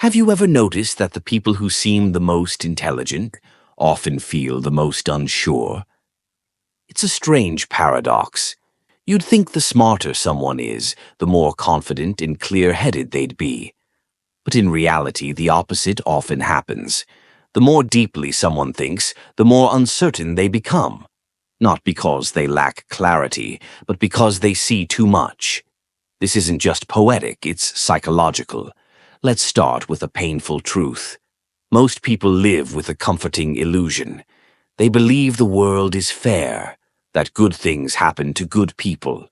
Have you ever noticed that the people who seem the most intelligent often feel the most unsure? It's a strange paradox. You'd think the smarter someone is, the more confident and clear-headed they'd be. But in reality, the opposite often happens. The more deeply someone thinks, the more uncertain they become. Not because they lack clarity, but because they see too much. This isn't just poetic, it's psychological. Let's start with a painful truth. Most people live with a comforting illusion. They believe the world is fair, that good things happen to good people,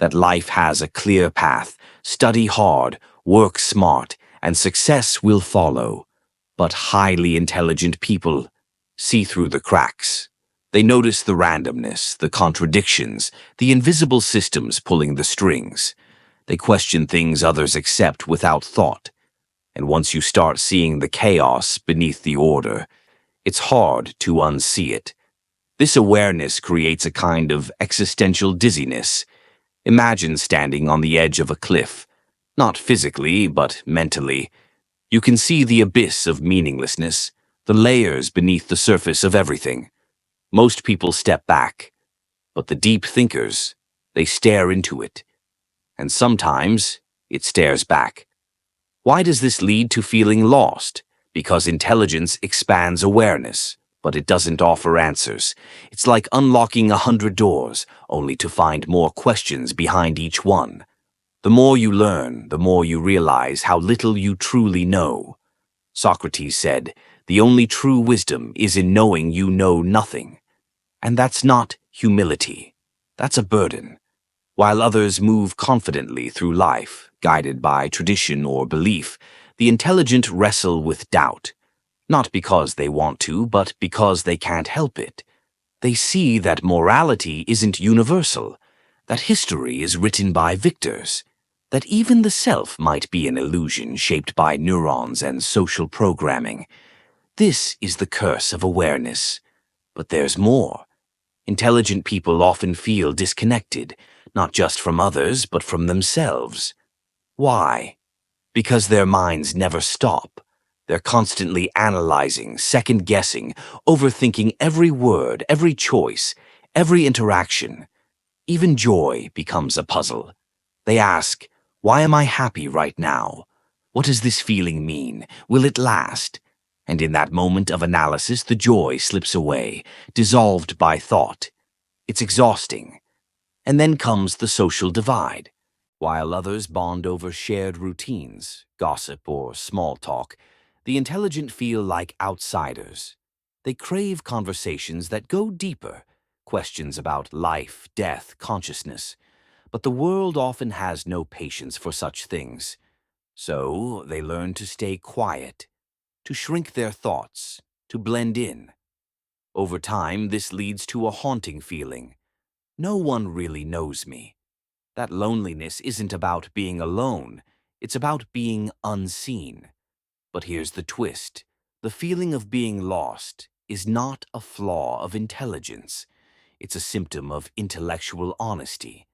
that life has a clear path, study hard, work smart, and success will follow. But highly intelligent people see through the cracks. They notice the randomness, the contradictions, the invisible systems pulling the strings. They question things others accept without thought. And once you start seeing the chaos beneath the order, it's hard to unsee it. This awareness creates a kind of existential dizziness. Imagine standing on the edge of a cliff, not physically, but mentally. You can see the abyss of meaninglessness, the layers beneath the surface of everything. Most people step back, but the deep thinkers, they stare into it. And sometimes it stares back. Why does this lead to feeling lost? Because intelligence expands awareness, but it doesn't offer answers. It's like unlocking 100 doors, only to find more questions behind each one. The more you learn, the more you realize how little you truly know. Socrates said, "The only true wisdom is in knowing you know nothing." And that's not humility. That's a burden. While others move confidently through life, guided by tradition or belief, the intelligent wrestle with doubt, not because they want to, but because they can't help it. They see that morality isn't universal, that history is written by victors, that even the self might be an illusion shaped by neurons and social programming. This is the curse of awareness. But there's more. Intelligent people often feel disconnected, not just from others, but from themselves. Why? Because their minds never stop. They're constantly analyzing, second-guessing, overthinking every word, every choice, every interaction. Even joy becomes a puzzle. They ask, why am I happy right now? What does this feeling mean? Will it last? And in that moment of analysis, the joy slips away, dissolved by thought. It's exhausting. And then comes the social divide. While others bond over shared routines, gossip, or small talk, the intelligent feel like outsiders. They crave conversations that go deeper, questions about life, death, consciousness. But the world often has no patience for such things. So they learn to stay quiet, to shrink their thoughts, to blend in. Over time, this leads to a haunting feeling. No one really knows me. That loneliness isn't about being alone, it's about being unseen. But here's the twist. The feeling of being lost is not a flaw of intelligence. It's a symptom of intellectual honesty.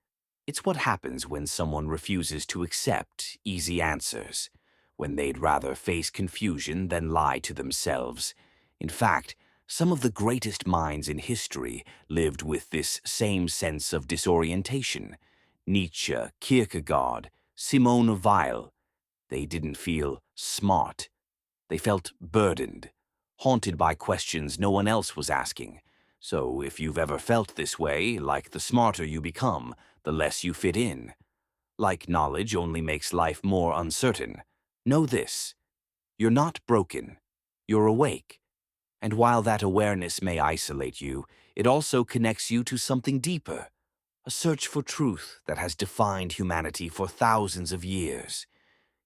It's what happens when someone refuses to accept easy answers, when they'd rather face confusion than lie to themselves. In fact, some of the greatest minds in history lived with this same sense of disorientation. Nietzsche, Kierkegaard, Simone Weil. They didn't feel smart. They felt burdened, haunted by questions no one else was asking. So if you've ever felt this way, like the smarter you become, the less you fit in. Like knowledge only makes life more uncertain. Know this. You're not broken. You're awake. And while that awareness may isolate you, it also connects you to something deeper. A search for truth that has defined humanity for thousands of years.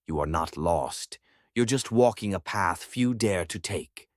You are not lost. You're just walking a path few dare to take.